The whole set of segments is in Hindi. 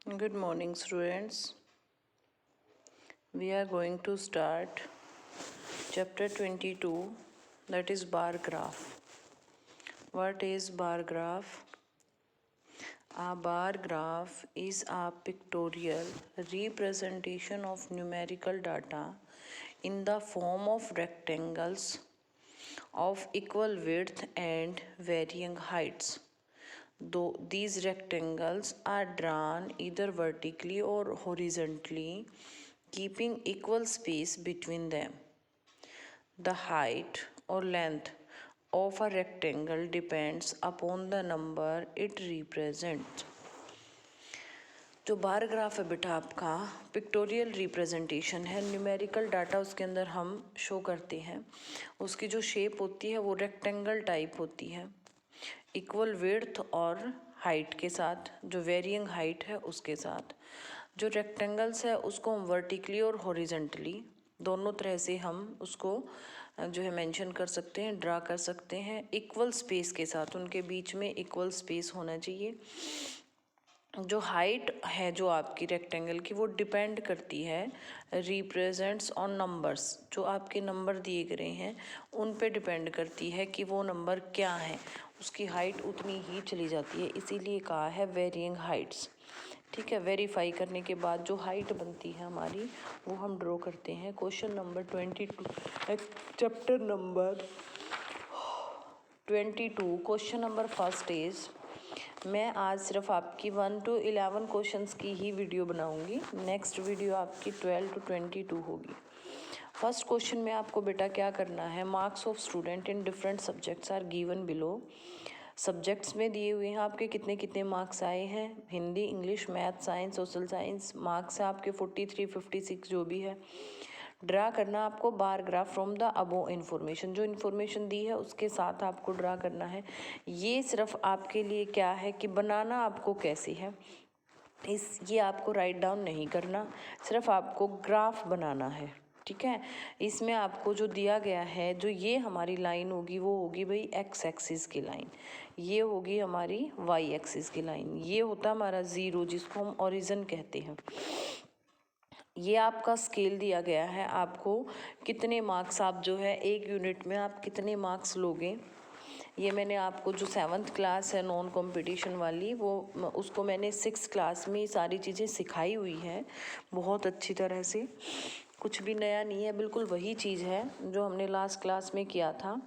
Good morning, students. We are going to start chapter 22, that is bar graph. What is bar graph? A bar graph is a pictorial representation of numerical data in the form of rectangles of equal width and varying heights. Though these rectangles are drawn either vertically or horizontally, keeping equal space between them. The height or length of a rectangle depends upon the number it represents. जो बार ग्राफ है बेटा आपका पिक्टोरियल रिप्रेजेंटेशन है, न्यूमेरिकल डाटा उसके अंदर हम शो करते हैं। उसकी जो शेप होती है वो रेक्टेंगल टाइप होती है, इक्वल विड्थ और हाइट के साथ, जो वेरिइंग हाइट है उसके साथ। जो रेक्टेंगल्स है उसको हम वर्टिकली और हॉरिजॉन्टली दोनों तरह से हम उसको जो है मेंशन कर सकते हैं, ड्रा कर सकते हैं, इक्वल स्पेस के साथ। उनके बीच में इक्वल स्पेस होना चाहिए। जो हाइट है जो आपकी रेक्टेंगल की वो डिपेंड करती है, रिप्रेजेंट्स ऑन नंबर्स, जो आपके नंबर दिए गए हैं उन पे डिपेंड करती है कि वो नंबर क्या है, उसकी हाइट उतनी ही चली जाती है, इसीलिए कहा है वेरिइंग हाइट्स। ठीक है, वेरीफाई करने के बाद जो हाइट बनती है हमारी वो हम ड्रॉ करते हैं। Question number 22, chapter number 22, question number first is, मैं आज सिर्फ आपकी 1 to 11 क्वेश्चंस की ही वीडियो बनाऊंगी। नेक्स्ट वीडियो आपकी 12 to 22 होगी। फर्स्ट क्वेश्चन में आपको बेटा क्या करना है, marks of student in different subjects are given below. Subjects में दिए हुए हैं आपके कितने कितने मार्क्स आए हैं। Hindi, English, math, science, social science. Marks है आपके 43, 56 जो भी है। ड्रा करना आपको bar graph from the above information, जो इन्फॉर्मेशन दी है उसके साथ आपको ड्रा करना है। ये सिर्फ आपके लिए क्या है कि बनाना आपको कैसे है, ये आपको राइट डाउन नहीं करना, सिर्फ आपको ग्राफ बनाना है। ठीक है, इसमें आपको जो दिया गया है, जो ये हमारी लाइन होगी वो होगी भाई एक्स एक्सिस की लाइन, ये होगी हमारी वाई एक्सिस की लाइन, ये होता है हमारा ज़ीरो जिसको हम ओरिजिन कहते हैं। ये आपका स्केल दिया गया है, आपको कितने मार्क्स आप जो है एक यूनिट में आप कितने मार्क्स लोगे। ये मैंने आपको जो 7th क्लास है नॉन कंपटीशन वाली, वो उसको मैंने 6th क्लास में सारी चीज़ें सिखाई हुई है बहुत अच्छी तरह से। कुछ भी नया नहीं है, बिल्कुल वही चीज़ है जो हमने लास्ट क्लास में किया था।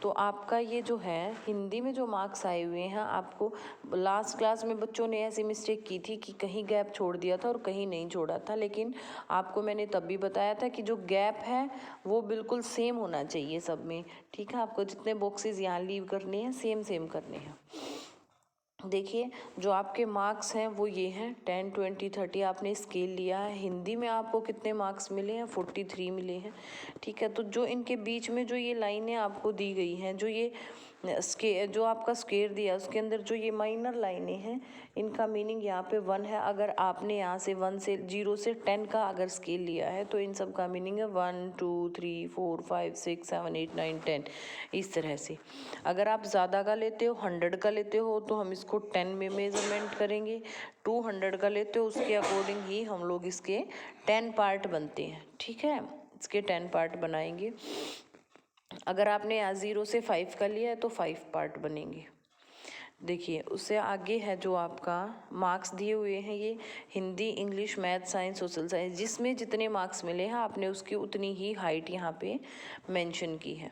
तो आपका ये जो है हिंदी में जो मार्क्स आए हुए हैं, आपको लास्ट क्लास में बच्चों ने ऐसी मिस्टेक की थी कि कहीं गैप छोड़ दिया था और कहीं नहीं छोड़ा था, लेकिन आपको मैंने तब भी बताया था कि जो गैप है वो बिल्कुल सेम होना चाहिए सब में। ठीक है, आपको जितने बॉक्सेस यहाँ लीव करने हैं सेम सेम करने हैं। देखिए जो आपके मार्क्स हैं वो ये हैं 10, 20, 30 आपने स्केल लिया है। हिंदी में आपको कितने मार्क्स मिले हैं, 43 मिले हैं। ठीक है, तो जो इनके बीच में जो ये लाइनें आपको दी गई हैं, जो ये जो आपका स्क्वायर दिया उसके अंदर जो ये माइनर लाइनें हैं, इनका मीनिंग यहाँ पे 1 है। अगर आपने यहाँ से 1 से 0 से 10 का अगर स्केल लिया है तो इन सब का मीनिंग है 1, 2, 3, 4, 5, 6, 7, 8, 9, 10, इस तरह से। अगर आप ज़्यादा का लेते हो, 100 का लेते हो, तो हम इसको 10 में मेजरमेंट करेंगे। 200 का लेते हो उसके अकॉर्डिंग ही हम लोग इसके 10 पार्ट बनते हैं। ठीक है, इसके 10 पार्ट बनाएंगे। अगर आपने यहाँ 0 से 5 का लिया है तो 5 पार्ट बनेंगे। देखिए उससे आगे है जो आपका मार्क्स दिए हुए हैं, ये Hindi, English, math, science, social science, जिसमें जितने मार्क्स मिले हैं आपने उसकी उतनी ही हाइट यहाँ पे मेंशन की है।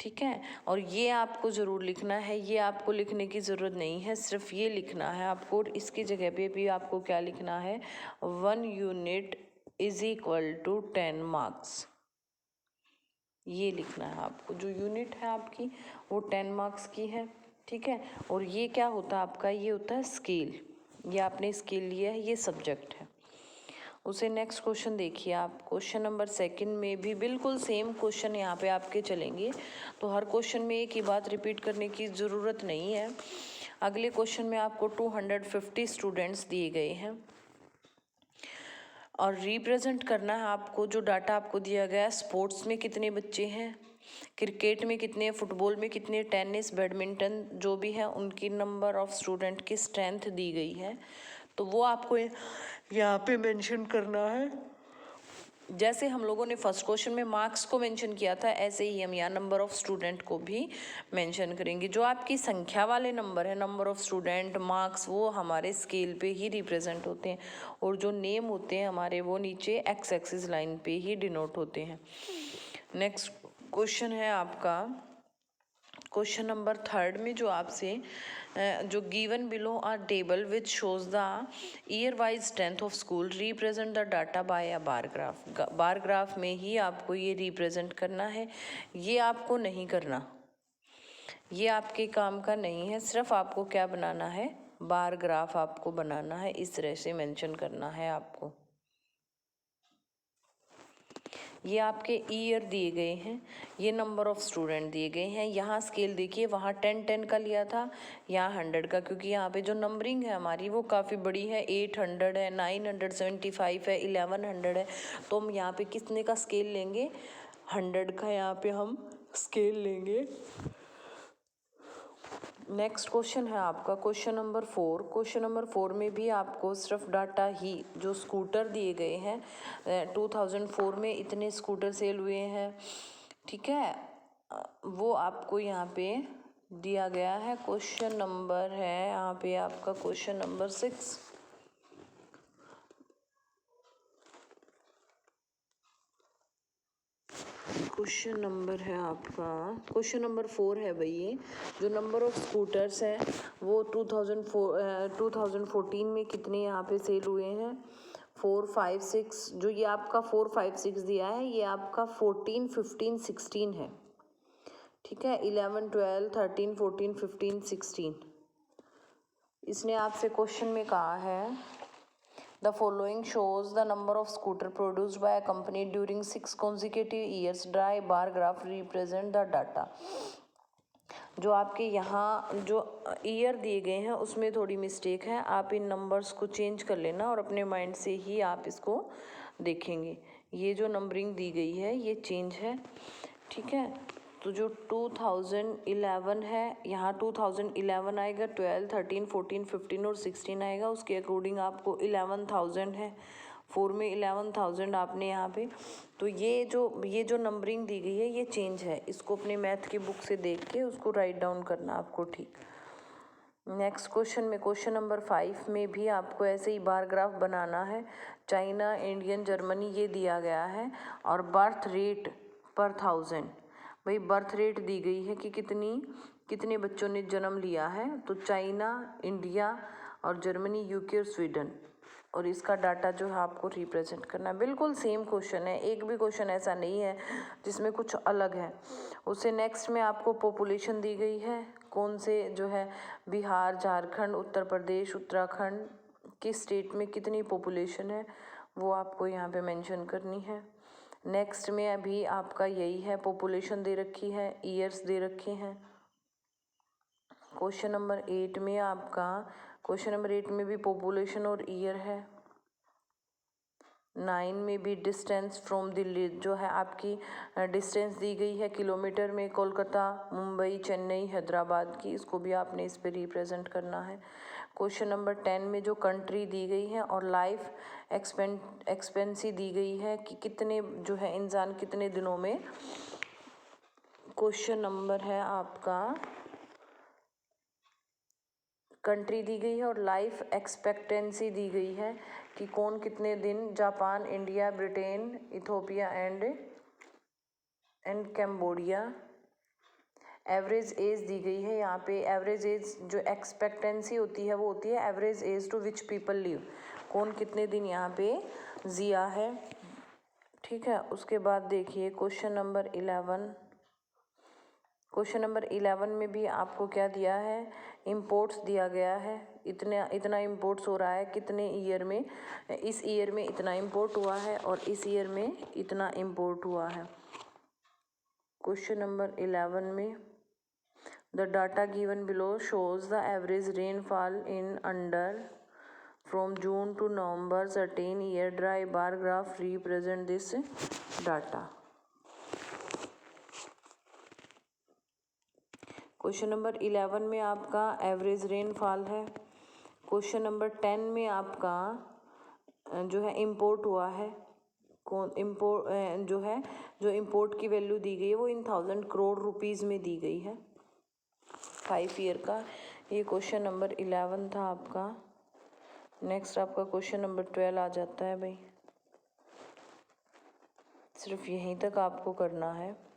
ठीक है, और ये आपको ज़रूर लिखना है, ये आपको लिखने की ज़रूरत नहीं है, सिर्फ ये लिखना है आपको। इसकी जगह पे भी आपको क्या लिखना है, 1 unit is equal to 10 marks, ये लिखना है आपको। जो यूनिट है आपकी वो 10 मार्क्स की है। ठीक है, और ये क्या होता है आपका, ये होता है स्केल, ये आपने स्केल लिया है, ये सब्जेक्ट है। उसे नेक्स्ट क्वेश्चन देखिए आप, क्वेश्चन नंबर 2 में भी बिल्कुल सेम क्वेश्चन यहाँ पे आपके चलेंगे, तो हर क्वेश्चन में एक ही बात रिपीट करने की ज़रूरत नहीं है। अगले क्वेश्चन में आपको 250 स्टूडेंट्स दिए गए हैं और रिप्रेजेंट करना है आपको। जो डाटा आपको दिया गया है, स्पोर्ट्स में कितने बच्चे हैं, क्रिकेट में कितने, फुटबॉल में कितने, टेनिस, बैडमिंटन जो भी है उनकी नंबर ऑफ स्टूडेंट की स्ट्रेंथ दी गई है। तो वो आपको यहाँ पे मेंशन करना है। जैसे हम लोगों ने फर्स्ट क्वेश्चन में मार्क्स को मेंशन किया था, ऐसे ही हम यहाँ नंबर ऑफ स्टूडेंट को भी मेंशन करेंगे। जो आपकी संख्या वाले नंबर है, नंबर ऑफ स्टूडेंट, मार्क्स, वो हमारे स्केल पे ही रिप्रेजेंट होते हैं, और जो नेम होते हैं हमारे, वो नीचे एक्स एक्सिस लाइन पे ही डिनोट होते हैं। नेक्स्ट क्वेश्चन है आपका क्वेश्चन नंबर 3 में जो आपसे जो given below are table which shows the year wise strength of school, represent the data by a bar graph. Bar graph में ही आपको ये रिप्रेजेंट करना है, ये आपको नहीं करना, ये आपके काम का नहीं है। सिर्फ आपको क्या बनाना है, बार ग्राफ आपको बनाना है, इस तरह से मेंशन करना है आपको। ये आपके ईयर दिए गए हैं, ये नंबर ऑफ स्टूडेंट दिए गए हैं। यहाँ स्केल देखिए, वहाँ 10-10 का लिया था, यहाँ 100 का, क्योंकि यहाँ पे जो नंबरिंग है हमारी वो काफ़ी बड़ी है। 800 है, 975 है, 1100 है, तो हम यहाँ पे कितने का स्केल लेंगे, 100 का यहाँ पे हम स्केल लेंगे। नेक्स्ट क्वेश्चन है आपका क्वेश्चन नंबर 4। क्वेश्चन नंबर 4 में भी आपको सिर्फ डाटा ही, जो स्कूटर दिए गए हैं, 2004 में इतने स्कूटर सेल हुए हैं, ठीक है, वो आपको यहाँ पे दिया गया है। क्वेश्चन नंबर है यहाँ पे आपका क्वेश्चन नंबर 6। क्वेश्चन नंबर है आपका क्वेश्चन नंबर 4 है भाई। ये जो नंबर ऑफ स्कूटर्स है वो 2014 में कितने यहाँ पे सेल हुए हैं, 4, 5, 6। जो ये आपका 4, 5, 6 दिया है, ये आपका 14, 15, 16 है, ठीक है। 11, 12, 13, 14, 15, 16। इसने आपसे क्वेश्चन में कहा है The following shows the number of scooter produced by a company during 6 consecutive years. Dry bar graph represent the data. जो आपके यहाँ जो ईयर दिए गए हैं उसमें थोड़ी मिस्टेक है, आप इन नंबर्स को चेंज कर लेना और अपने माइंड से ही आप इसको देखेंगे। ये जो नंबरिंग दी गई है ये चेंज है, ठीक है। तो जो 2011 है, यहाँ 2011 आएगा, 12, 13, 14, 15 और 16 आएगा, उसके अकॉर्डिंग आपको 11,000 है, 4 में 11,000 आपने यहाँ पे। तो ये जो नंबरिंग दी गई है ये चेंज है, इसको अपने मैथ की बुक से देख के उसको राइट डाउन करना आपको, ठीक। नेक्स्ट क्वेश्चन में क्वेश्चन नंबर 5 में भी आपको ऐसे ही बार ग्राफ बनाना है। चाइना, इंडियन, जर्मनी ये दिया गया है, और बर्थ रेट पर 1000, भाई बर्थ रेट दी गई है कि कितने बच्चों ने जन्म लिया है, तो चाइना, इंडिया और जर्मनी, यूके और स्वीडन, और इसका डाटा जो है आपको रिप्रेजेंट करना है। बिल्कुल सेम क्वेश्चन है, एक भी क्वेश्चन ऐसा नहीं है जिसमें कुछ अलग है। उससे नेक्स्ट में आपको पॉपुलेशन दी गई है, कौन से जो है बिहार, झारखंड, उत्तर प्रदेश, उत्तराखंड, किस स्टेट में कितनी पॉपुलेशन है वो आपको यहाँ पे मेंशन करनी है। नेक्स्ट में अभी आपका यही है, पॉपुलेशन दे रखी है, ईयर्स दे रखे हैं। क्वेश्चन नंबर 8 में आपका क्वेश्चन नंबर 8 में भी पॉपुलेशन और ईयर है। 9 में भी डिस्टेंस फ्रॉम दिल्ली जो है आपकी डिस्टेंस दी गई है किलोमीटर में, कोलकाता, मुंबई, चेन्नई, हैदराबाद की, इसको भी आपने इस पे रिप्रेजेंट करना है। क्वेश्चन नंबर 10 में जो कंट्री दी गई है और लाइफ एक्सपेंसी दी गई है कि कितने जो है इंसान कितने दिनों में। क्वेश्चन नंबर है आपका कंट्री दी गई है और लाइफ एक्सपेक्टेंसी दी गई है कि कौन कितने दिन, Japan, India, Britain, Ethiopia and Cambodia. Average age दी गई है यहाँ पे, एवरेज एज जो एक्सपेक्टेंसी होती है वो होती है average age to which people live, कौन कितने दिन यहाँ पे जिया है, ठीक है। उसके बाद देखिए क्वेश्चन नंबर 11। क्वेश्चन नंबर 11 में भी आपको क्या दिया है, इम्पोर्ट्स दिया गया है, इतना इम्पोर्ट्स हो रहा है कितने ईयर में, इस ईयर में इतना इम्पोर्ट हुआ है और इस ईयर में इतना इम्पोर्ट हुआ है। क्वेश्चन नंबर 11 में The data given below shows the average rainfall in under from June to November certain year. Dry bar graph represent this data. Question number 11 में आपका एवरेज रेनफॉल है। क्वेश्चन नंबर 10 में आपका जो है इम्पोर्ट हुआ है, जो इम्पोर्ट की वैल्यू दी गई है वो इन 1000 करोड़ रुपीज़ में दी गई है 5 ईयर का। ये क्वेश्चन नंबर 11 था आपका। नेक्स्ट आपका क्वेश्चन नंबर 12 आ जाता है भाई। सिर्फ यहीं तक आपको करना है।